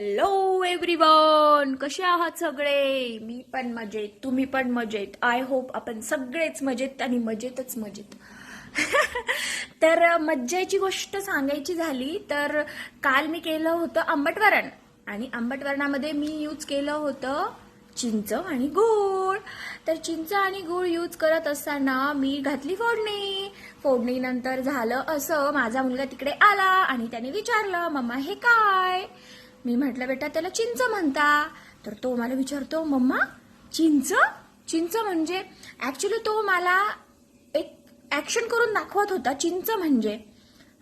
Hello everyone, कसे आहात सगळे? मी पण मजेत, तुम्ही पण मजेत. आय होप आपण सगळेच मजेत आणि मजेतच मजेत. तर मज्जाची गोष्ट सांगायची झाली तर काल मी केलं होतं आंबटवरण आणि आंबटवरणामध्ये मी यूज केलं होतं चिंच आणि गूळ. तर चिंच आणि गूळ यूज करत असताना मी घातली फोडणीनंतर झालं असं, माझा मुलगा तिकडे आला आणि त्याने विचारलं, मम्मा हे काय? मी म्हटलं, बेटा त्याला चिंच म्हणता. तर तो मला विचारतो, मम्मा चिंच? चिंच म्हणजे? ऍक्च्युली तो मला एक ऍक्शन करून दाखवत होता. चिंच म्हणजे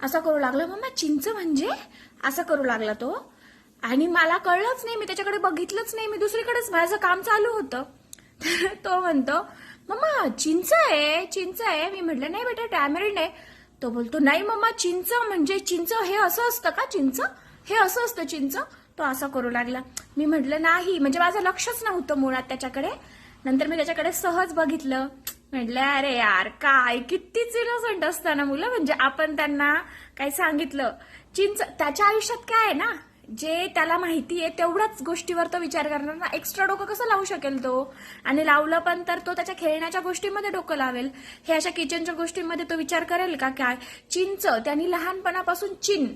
असा करू लागला, मम्मा चिंच म्हणजे असं करू लागला तो. आणि मला कळलंच नाही, मी त्याच्याकडे बघितलंच नाही, मी दुसरीकडेच माझं काम चालू होतं. तर तो म्हणतो, मम्मा चिंच आहे, चिंच आहे. मी म्हटलं, नाही बेटा टॅमरिंड आहे. तो बोलतो, नाही मम्मा चिंच म्हणजे चिंच हे असं असतं का? चिंच हे असं असतं चिंच? तो असा करू लागला. मी म्हटलं नाही, म्हणजे माझं लक्षच नव्हतं मुळात त्याच्याकडे. नंतर मी त्याच्याकडे सहज बघितलं, म्हटलं अरे यार काय कितीच इनोसंट असताना मुलं, म्हणजे आपण त्यांना काही सांगितलं चिंच, त्याच्या आयुष्यात काय आहे ना, जे त्याला माहिती आहे तेवढ्याच गोष्टीवर तो विचार करणार ना. एक्स्ट्रा डोकं कसं लावू शकेल तो? आणि लावलं पण तर तो त्याच्या खेळण्याच्या गोष्टीमध्ये डोकं लावेल. हे अशा किचनच्या गोष्टींमध्ये तो विचार करेल का? काय चिंच, त्यांनी लहानपणापासून चिन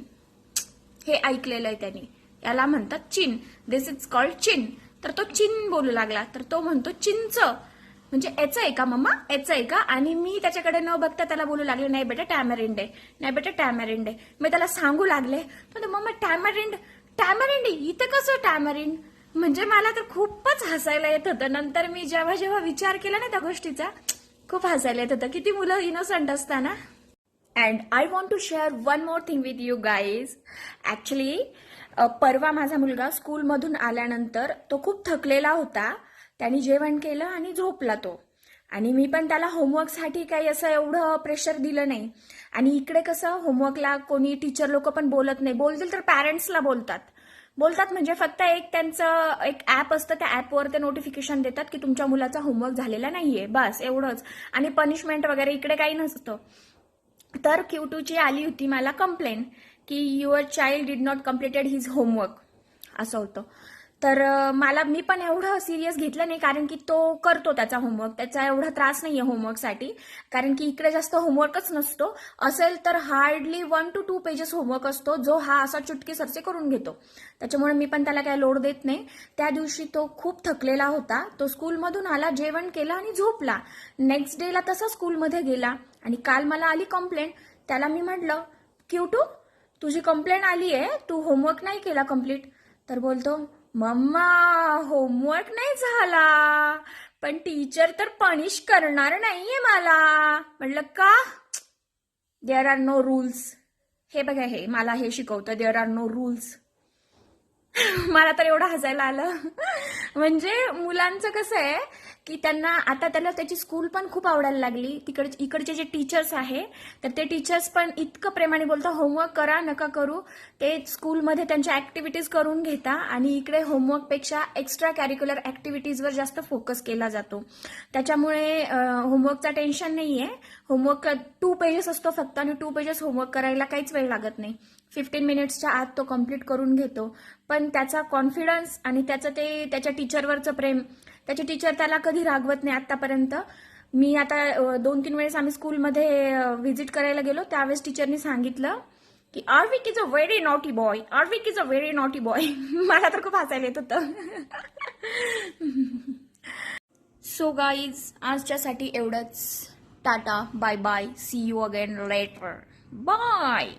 हे ऐकलेलं आहे त्यांनी, याला म्हणतात चिन, दिस इज कॉल्ड चिन. तर तो चिन बोलू लागला. तर तो म्हणतो चिंच म्हणजे याचं आहे का मम्मा, याचं आहे का? आणि मी त्याच्याकडे न बघता त्याला बोलू लागले, नाही बेटा टॅमरिंड आहे, नाही बेटा टॅमरिंड आहे. मी त्याला सांगू लागले, तर मम्मा टॅमरिंड, टॅमरिंड इथं कसं टॅमरिंड? म्हणजे मला तर खूपच हसायला येत होतं. नंतर मी जेव्हा जेव्हा विचार केला ना त्या गोष्टीचा, खूप हसायला येत होतं. किती मुलं इनोसंट असताना. And I want to share one more thing with you guys. Actually परवा माझा मुलगा स्कूलमधून आल्यानंतर तो खूप थकलेला होता. त्याने जेवण केलं आणि झोपला तो. आणि मी पण त्याला होमवर्कसाठी काही असं एवढं प्रेशर दिलं नाही. आणि इकडे कसं होमवर्कला कोणी टीचर लोक पण बोलत नाही, बोलतील तर पॅरेंट्सला बोलतात म्हणजे फक्त एक त्यांचं एक ऍप असतं, त्या ऍपवर ते नोटिफिकेशन देतात की तुमच्या मुलाचा होमवर्क झालेला नाहीये, बस एवढंच. आणि पनिशमेंट वगैरे इकडे काही नसतं. तर Q2ची आली होती मला कंप्लेन की your child did not completed his homework, असं होतं. तर मी पण एवढं सिरियस घेतलं नाही, कारण की तो करतो त्याचा होमवर्क, त्याचा एवढा त्रास नाहीये होमवर्कसाठी, कारण की इकडे जास्त होमवर्कच नसतो. असेल तर हार्डली 1 to 2 पेजेस होमवर्क असतो, जो हा असा चुटकी सरसे करून घेतो. त्याच्यामुळे मी पण त्याला काही लोड देत नाही. त्या दिवशी तो खूप थकलेला होता. तो स्कूलमधून आला, जेवण केलं आणि झोपला. नेक्स्ट डेला तसा स्कूलमध्ये गेला आणि काल मला आली कंप्लेंट. त्याला मी म्हटलं, Q2 तुझी कंप्लेंट आली आहे, तू होमवर्क नाही केला कम्प्लीट. तर बोलतो, मम्मा होमवर्क नाही झाला, पण टीचर तर पनिश करणार नाहीये मला. म्हटलं का? There are no rules. हे बघा, हे मला हे शिकवतं, देअर आर नो रूल्स. मला तर एवढं हसायला आलं. म्हणजे मुलांचं कसं आहे की त्यांना आता त्याला त्याची स्कूल पण खूप आवडायला लागली. इकडचे जे टीचर्स आहे तर ते टीचर्स पण इतकं प्रेमाने बोलतात, होमवर्क करा नका करू, ते स्कूलमध्ये त्यांच्या ऍक्टिव्हिटीज करून घेता आणि इकडे होमवर्कपेक्षा एक्स्ट्रा कॅरिक्युलर ऍक्टिव्हिटीजवर जास्त फोकस केला जातो. त्याच्यामुळे होमवर्कचा टेन्शन नाहीये. होमवर्क 2 पेजेस असतो फक्त आणि 2 पेजेस होमवर्क करायला काहीच वेळ लागत नाही. 15 मिनिट्सच्या आत तो कम्प्लीट करून घेतो. पण त्याचा कॉन्फिडन्स आणि त्याच्या टीचरवरचं प्रेम, त्याचे टीचर त्याला कधी रागवत नाही आतापर्यंत. मी आता 2-3 वेळेस आम्ही स्कूलमध्ये व्हिजिट करायला गेलो, त्यावेळेस टीचरनी सांगितलं की Aarvik is a very naughty boy, Aarvik is a very naughty boy. मला तर खूप हसायला येत होतं. सो गाईज, आजच्यासाठी एवढंच. Tata, bye bye, see you again later, bye.